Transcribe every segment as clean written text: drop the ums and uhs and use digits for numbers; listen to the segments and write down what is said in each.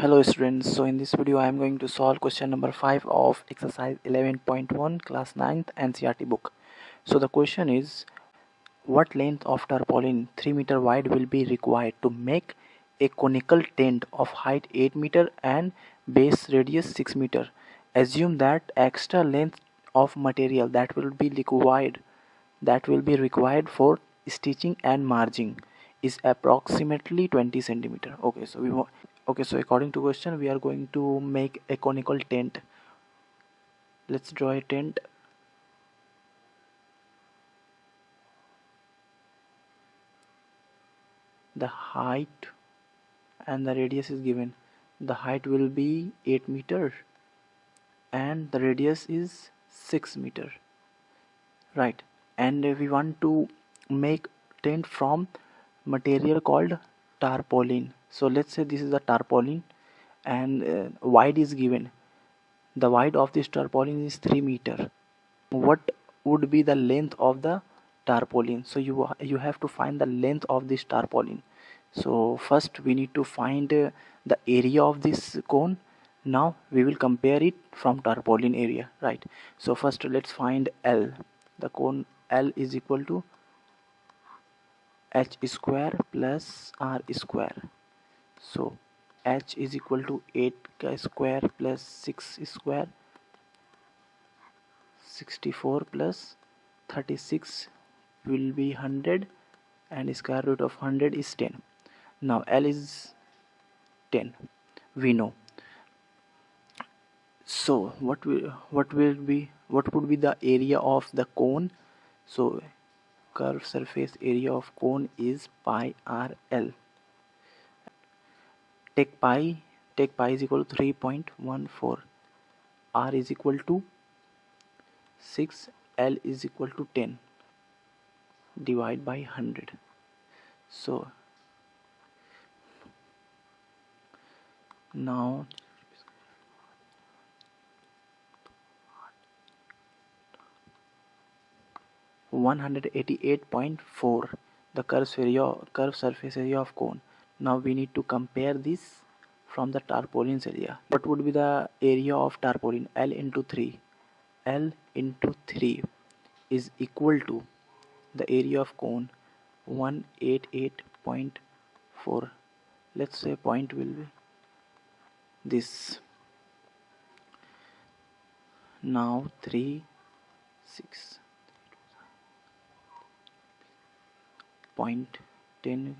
Hello students, so in this video I am going to solve question number 5 of exercise 11.1 class 9th NCERT book. So the question is, what length of tarpaulin 3 meter wide will be required to make a conical tent of height 8 meter and base radius 6 meter? Assume that extra length of material that will be required for stitching and margin is approximately 20 centimeter. So according to question, we are going to make a conical tent. Let's draw a tent. The height and the radius is given. The height will be 8 meter and the radius is 6 meter, right? And we want to make tent from material called tarpaulin. So let's say this is the tarpaulin, and wide is given. The wide of this tarpaulin is 3 meter. What would be the length of the tarpaulin? So you have to find the length of this tarpaulin. So first we need to find the area of this cone. Now we will compare it from tarpaulin area, right? So first let's find L. The cone L is equal to h square plus r square. So h is equal to 8 square plus 6 square, 64 plus 36 will be 100, and square root of 100 is 10. Now L is 10, we know. So what would be the area of the cone? So curved surface area of cone is pi r L. Take pi is equal to 3.14, r is equal to 6, L is equal to 10, divide by 100. So now (188.4) the curved surface area of cone. Now we need to compare this from the tarpaulin's area. What would be the area of tarpaulin? L into 3. L into 3 is equal to the area of cone, 188.4. Let's say point will be this. Now 3, 6. 0.10.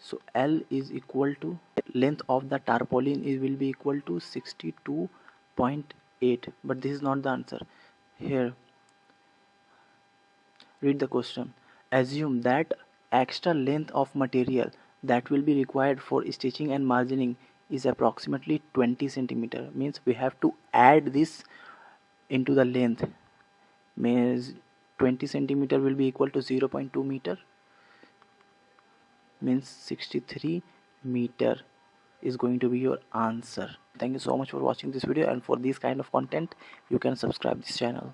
So L is equal to length of the tarpaulin will be equal to 62.8, but this is not the answer. Here read the question. Assume that extra length of material that will be required for stitching and margining is approximately 20 centimeter. Means we have to add this into the length. Means 20 centimeter will be equal to 0.2 meter. Means 63 meter is going to be your answer. Thank you so much for watching this video, and for this kind of content you can subscribe this channel.